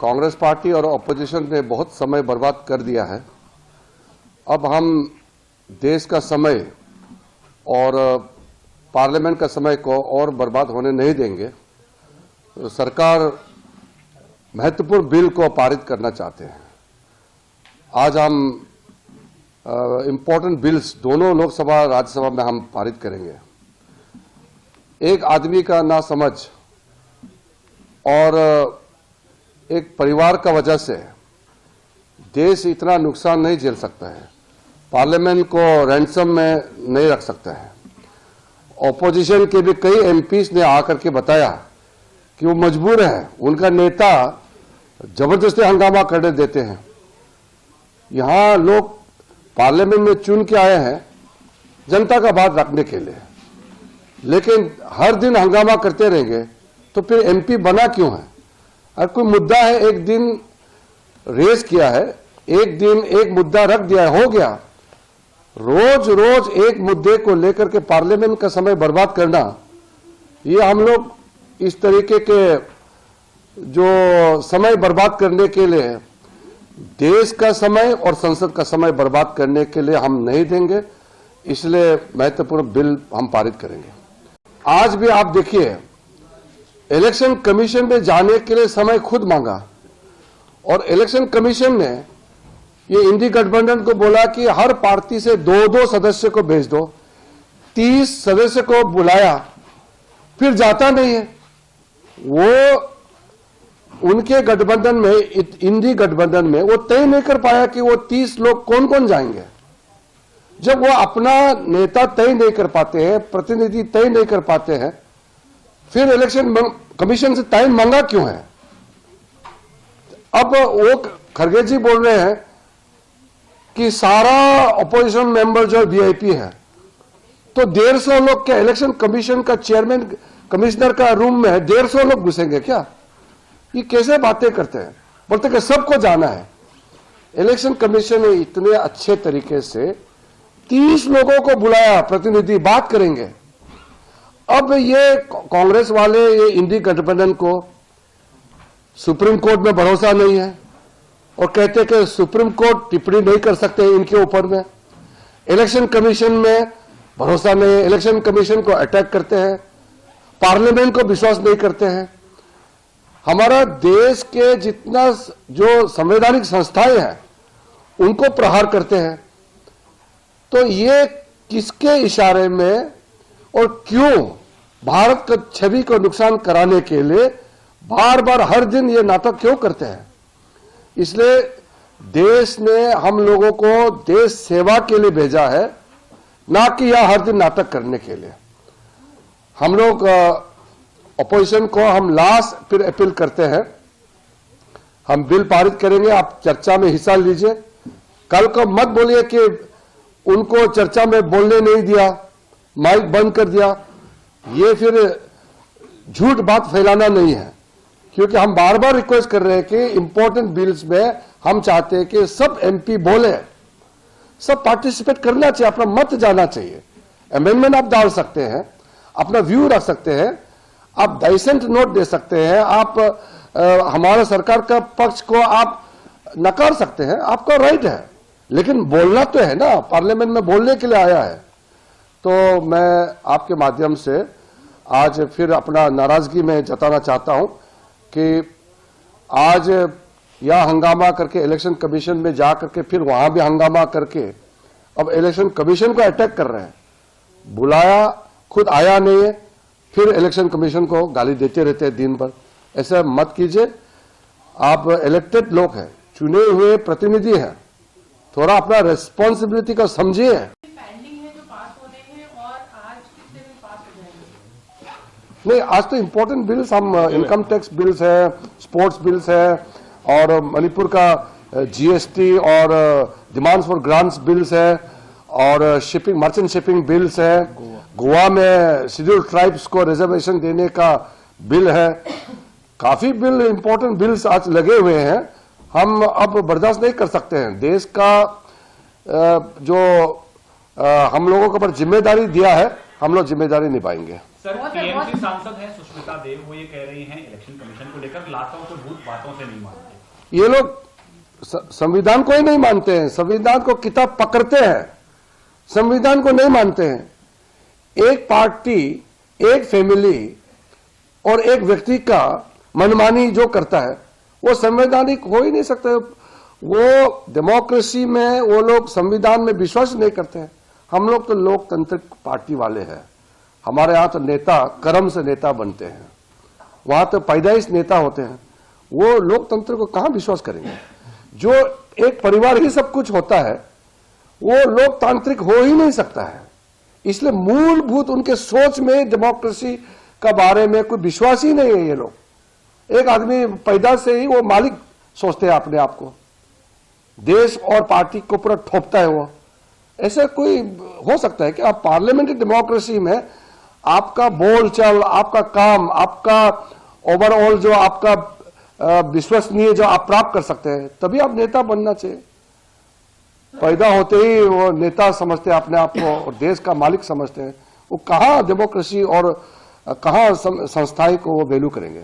Congress party और opposition ने बहुत समय बर्बाद कर दिया है। अब हम देश का समय और पार्लियामेंट का समय को और बर्बाद होने नहीं देंगे। तो सरकार महत्वपूर्ण बिल को पारित करना चाहते हैं। आज हम इम्पोर्टेंट बिल्स दोनों लोकसभा राज्यसभा में हम पारित करेंगे। एक आदमी का नासमझ और एक परिवार का वजह से देश इतना नुकसान नहीं झेल सकता है। पार्लियामेंट को रैंसम में नहीं रख सकता है। ऑपोजिशन के भी कई एमपीज ने आकर के बताया कि वो मजबूर है, उनका नेता जबरदस्ती हंगामा करने देते हैं। यहां लोग पार्लियामेंट में चुन के आए हैं जनता का बात रखने के लिए, लेकिन हर दिन हंगामा करते रहेंगे तो फिर एमपी बना क्यों है? अगर कोई मुद्दा है, एक दिन रेस किया है, एक दिन एक मुद्दा रख दिया है, हो गया। रोज रोज एक मुद्दे को लेकर के पार्लियामेंट का समय बर्बाद करना, ये हम लोग इस तरीके के जो समय बर्बाद करने के लिए देश का समय और संसद का समय बर्बाद करने के लिए हम नहीं देंगे। इसलिए महत्वपूर्ण बिल हम पारित करेंगे। आज भी आप देखिए, इलेक्शन कमीशन में जाने के लिए समय खुद मांगा और इलेक्शन कमीशन ने ये इंडी गठबंधन को बोला कि हर पार्टी से 2-2 सदस्य को भेज दो। 30 सदस्य को बुलाया, फिर जाता नहीं है। वो उनके गठबंधन में, इंडी गठबंधन में वो तय नहीं कर पाया कि वो 30 लोग कौन कौन जाएंगे। जब वो अपना नेता तय नहीं कर पाते हैं, प्रतिनिधि तय नहीं कर पाते हैं, फिर इलेक्शन कमीशन से टाइम मांगा क्यों है? अब वो खरगे जी बोल रहे हैं कि सारा अपोजिशन मेंबर जो वीआईपी है, तो 150 लोग क्या इलेक्शन कमीशन का चेयरमैन कमिश्नर का रूम में 150 लोग घुसेंगे क्या? ये कैसे बातें करते हैं? बोलते कि सबको जाना है। इलेक्शन कमीशन ने इतने अच्छे तरीके से 30 लोगों को बुलाया, प्रतिनिधि बात करेंगे। अब ये कांग्रेस वाले, ये इंडी गठबंधन को सुप्रीम कोर्ट में भरोसा नहीं है और कहते कि सुप्रीम कोर्ट टिप्पणी नहीं कर सकते इनके ऊपर में। इलेक्शन कमीशन में भरोसा नहीं है, इलेक्शन कमीशन को अटैक करते हैं, पार्लियामेंट को विश्वास नहीं करते हैं। हमारा देश के जितना जो संवैधानिक संस्थाएं हैं उनको प्रहार करते हैं। तो ये किसके इशारे में और क्यों भारत का छवि को नुकसान कराने के लिए बार बार हर दिन ये नाटक क्यों करते हैं? इसलिए देश ने हम लोगों को देश सेवा के लिए भेजा है, ना कि यह हर दिन नाटक करने के लिए। हम लोग अपोजिशन को हम लास्ट फिर अपील करते हैं, हम बिल पारित करेंगे, आप चर्चा में हिस्सा लीजिए। कल को मत बोलिए कि उनको चर्चा में बोलने नहीं दिया, माइक बंद कर दिया। ये फिर झूठ बात फैलाना नहीं है, क्योंकि हम बार बार रिक्वेस्ट कर रहे हैं कि इंपॉर्टेंट बिल्स में हम चाहते हैं कि सब एमपी बोले, सब पार्टिसिपेट करना चाहिए, अपना मत जाना चाहिए। अमेंडमेंट आप डाल सकते हैं, अपना व्यू रख सकते हैं, आप डाइसेंट नोट दे सकते हैं, आप हमारा सरकार का पक्ष को आप नकार सकते हैं, आपका राइट है। लेकिन बोलना तो है ना, पार्लियामेंट में बोलने के लिए आया है। तो मैं आपके माध्यम से आज फिर अपना नाराजगी में जताना चाहता हूं कि आज यह हंगामा करके इलेक्शन कमीशन में जा करके फिर वहां भी हंगामा करके अब इलेक्शन कमीशन को अटैक कर रहे हैं। बुलाया, खुद आया नहीं है, फिर इलेक्शन कमीशन को गाली देते रहते हैं दिन भर। ऐसा मत कीजिए। आप इलेक्टेड लोग हैं, चुने हुए प्रतिनिधि हैं, थोड़ा अपना रेस्पॉन्सिबिलिटी का समझिए। नहीं, आज तो इंपॉर्टेंट बिल्स हम इनकम टैक्स बिल्स है, स्पोर्ट्स बिल्स है, और मणिपुर का जीएसटी और डिमांड्स फॉर ग्रांट्स बिल्स है, और शिपिंग, मर्चेंट शिपिंग बिल्स है। गोवा में शेड्यूल्ड ट्राइब्स को रिजर्वेशन देने का बिल है। काफी बिल, इंपॉर्टेंट बिल्स आज लगे हुए हैं। हम अब बर्दाश्त नहीं कर सकते हैं। देश का जो हम लोगों के ऊपर जिम्मेदारी दिया है, हम लोग जिम्मेदारी निभाएंगे। सर, टीएमसी सांसद हैं सुष्मिता देव, वो ये कह रही हैं इलेक्शन कमीशन को लेकर लातों के भूत बातों से नहीं मानते। ये लोग संविधान को ही नहीं मानते हैं, संविधान को किताब पकड़ते हैं, संविधान को नहीं मानते हैं। एक पार्टी, एक फैमिली और एक व्यक्ति का मनमानी जो करता है वो संवैधानिक हो ही नहीं सकता। वो डेमोक्रेसी में वो लोग संविधान में विश्वास नहीं करते हैं। हम लोग तो लोकतांत्रिक पार्टी वाले हैं, हमारे यहाँ तो नेता कर्म से नेता बनते हैं, वहां तो पैदाइश नेता होते हैं। वो लोकतंत्र को कहां विश्वास करेंगे? जो एक परिवार ही सब कुछ होता है वो लोकतांत्रिक हो ही नहीं सकता है। इसलिए मूलभूत उनके सोच में डेमोक्रेसी का बारे में कोई विश्वास ही नहीं है। ये लोग, एक आदमी पैदा से ही वो मालिक सोचते हैं अपने आप को, देश और पार्टी को पूरा ठोपता है वो। ऐसा कोई हो सकता है कि आप पार्लियामेंट्री डेमोक्रेसी में आपका बोलचाल, आपका काम, आपका ओवरऑल जो आपका विश्वसनीय जो आप प्राप्त कर सकते हैं, तभी आप नेता बनना चाहिए। पैदा होते ही वो नेता समझते हैं अपने आप को और देश का मालिक समझते हैं, वो कहाँ डेमोक्रेसी और कहाँ संस्थाएं को वो वैल्यू करेंगे।